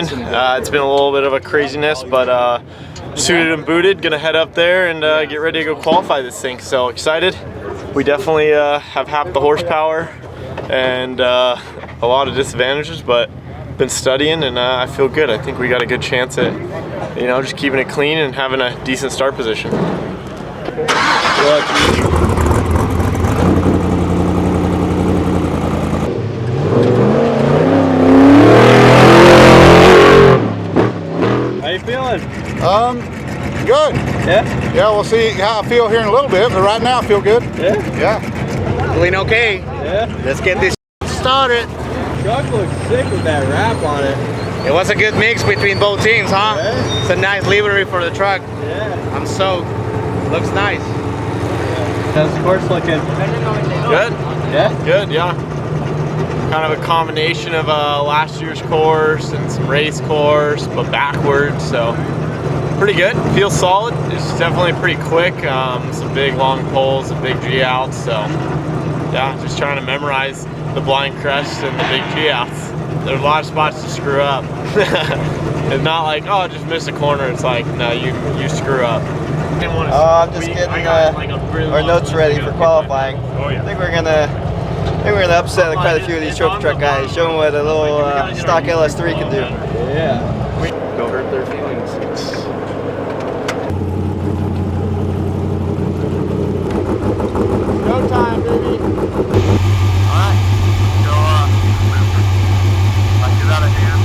morning. It's been a little bit of a craziness, but suited and booted, gonna head up there and get ready to go qualify this thing. So excited. We definitely have half the horsepower and a lot of disadvantages, but been studying and I feel good. I think we got a good chance at, you know, just keeping it clean and having a decent start position. How you feeling? Good. Yeah? Yeah, we'll see how I feel here in a little bit, but right now I feel good. Yeah? Yeah. Feeling okay. Yeah? Let's get this started. The truck looks sick with that wrap on it. It was a good mix between both teams, huh? Yeah. It's a nice livery for the truck. Yeah. I'm soaked. Looks nice. How's the course looking? Good? Yeah? Good, yeah. Kind of a combination of last year's course and some race course, but backwards, so pretty good. Feels solid. It's definitely pretty quick. Some big long poles, some big G outs, so yeah, just trying to memorize the blind crest and the big G outs. There's a lot of spots to screw up. It's not like, oh, just miss a corner. It's like, no, you screw up. I'm just getting our notes ready for qualifying. I think we're gonna upset quite a few of these trophy truck guys, show them what a little stock LS3 can do. Yeah. Don't hurt their feelings. Go time, baby. Alright. So, like, is that a hand?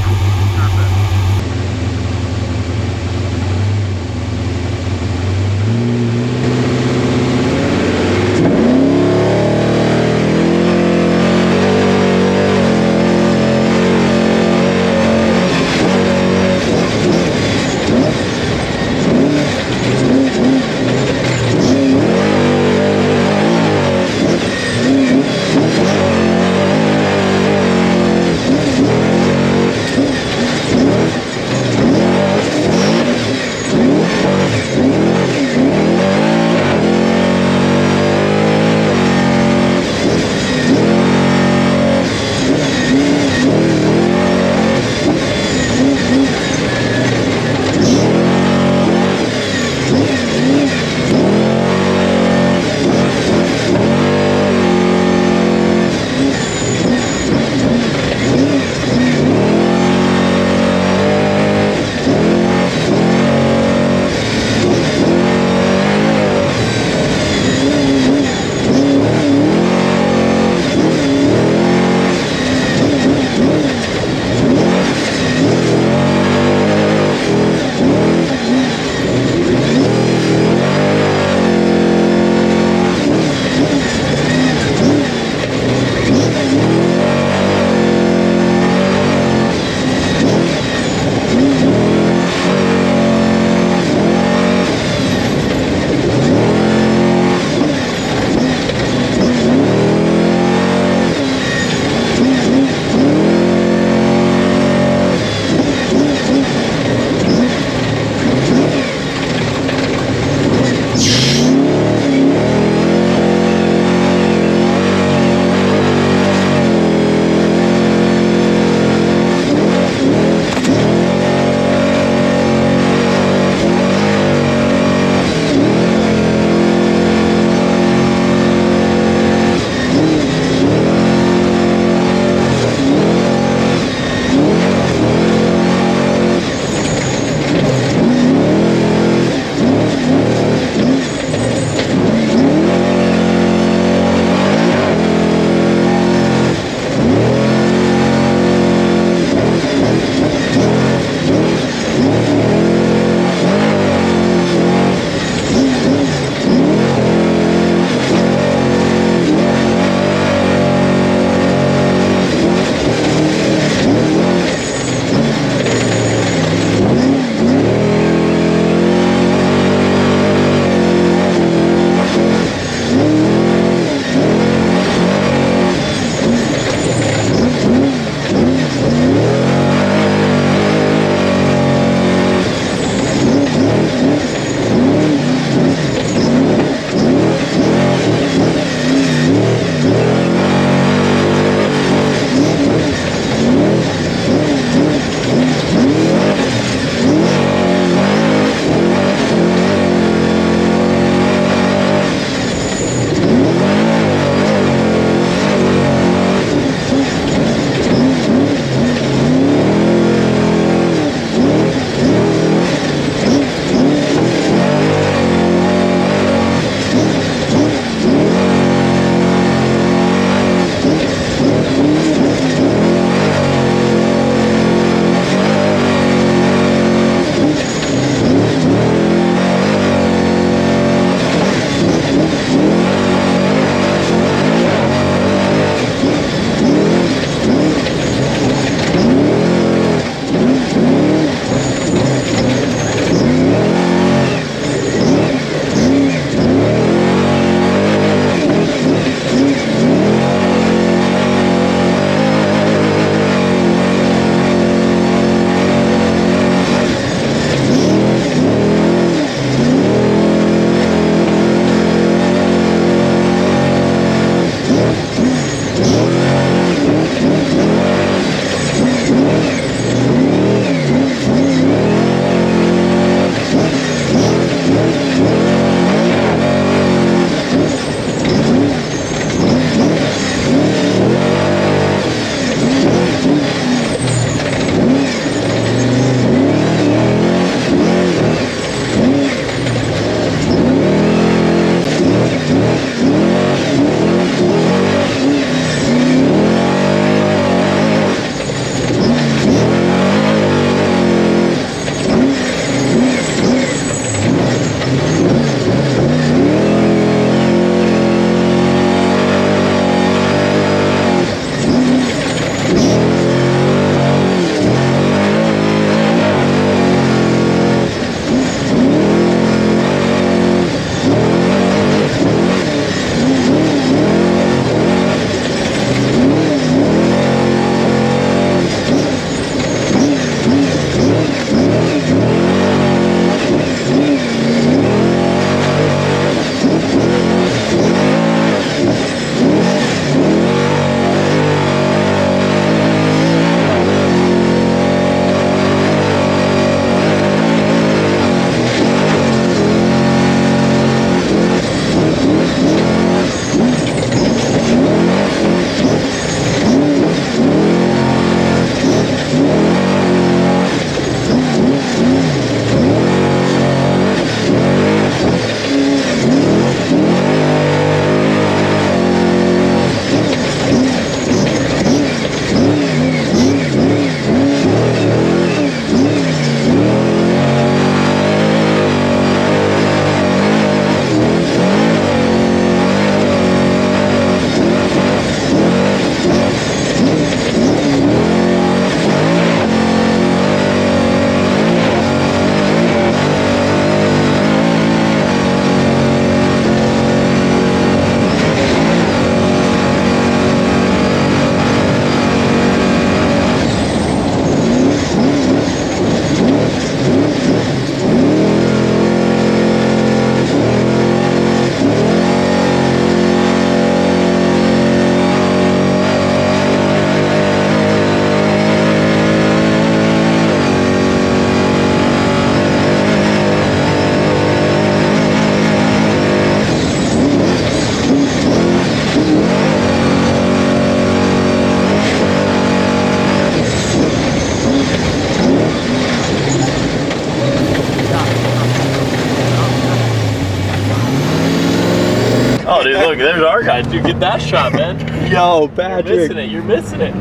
look, there's our guy. Dude, get that shot, man. Yo, You're missing it.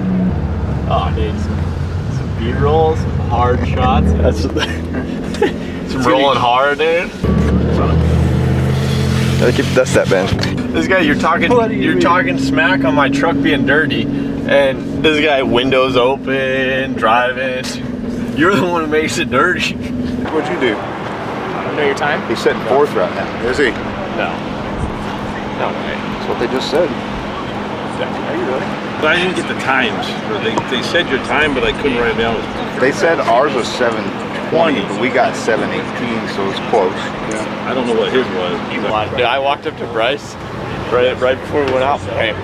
Oh, dude, some B-rolls, some hard shots. That's some rolling hard, dude. Gotta keep the dust up, man. This guy, you're talking smack on my truck being dirty, and this guy, windows open, driving. You're the one who makes it dirty. What'd you do? Know your time? He's sitting fourth right now. Is he? No. No way. That's what they just said. Are you really? But I didn't get the times. They said your time, but I couldn't write it down. They said ours was 7:20, but we got 7:18, so it's close. Yeah. I don't know what his was. Dude, I walked up to Bryce right before we went out. Hey,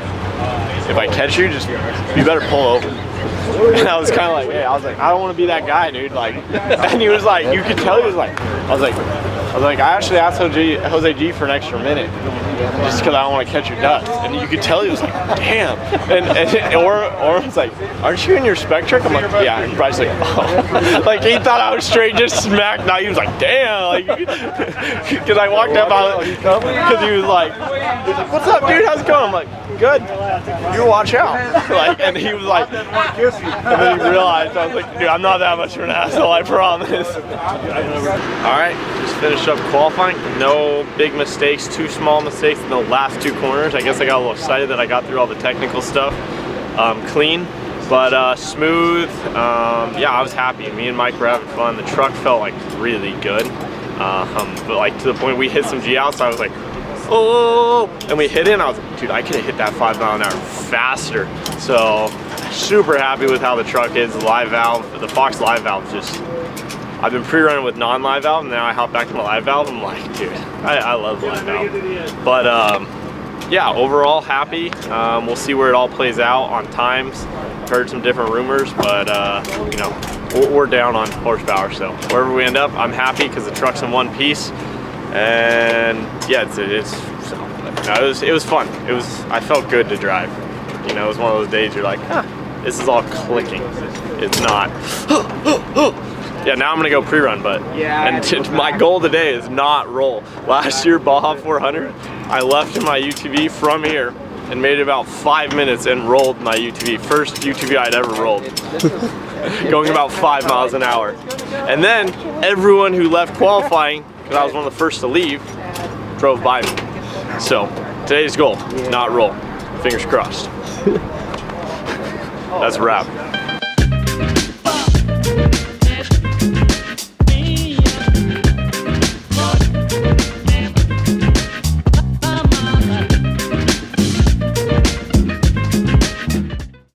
if I catch you, you better pull over. And I was kind of like, hey, I don't want to be that guy, dude. Like, and he was like, you could tell he was like, I was like, I actually asked Jose G for an extra minute, just because I don't want to catch your dust. And you could tell he was like, damn. And Oren was like, aren't you in your Spec Truck? I'm like, yeah. And Bryce like, oh. Like, he thought I was straight, just smacked. Now he was like, damn. Like, because I walked up, because he was like, what's up, dude? How's it going? I'm like, good. You watch out. Like, and he was like, and then he realized, I was like, dude, I'm not that much of an asshole, I promise. All right, just finished up qualifying. No big mistakes, 2 small mistakes in the last 2 corners. I guess I got a little excited that I got through all the technical stuff clean, but smooth. Yeah, I was happy. Me and Mike were having fun. The truck felt like really good, but like to the point we hit some G outs, I was like, oh, and we hit it, and I was like, dude, I could have hit that 5 mile an hour faster. So super happy with how the truck is. The live valve, the Fox live valve, just, I've been pre-running with non-live valve, and now I hop back to my live valve. I'm like, dude, I love live valve. But yeah, overall happy. We'll see where it all plays out on times. Heard some different rumors, but you know, we're down on horsepower. So wherever we end up, I'm happy because the truck's in one piece. And yeah, it was fun. I felt good to drive. You know, it was one of those days you're like, huh, this is all clicking. It's not. Yeah, now I'm gonna go pre-run, but and my goal today is not roll. Last year, Baja 400, I left in my UTV from here and made it about 5 minutes and rolled my UTV. First UTV I'd ever rolled. Going about 5 miles an hour. And then everyone who left qualifying, because I was one of the first to leave, drove by me. So today's goal, not roll. Fingers crossed. That's a wrap.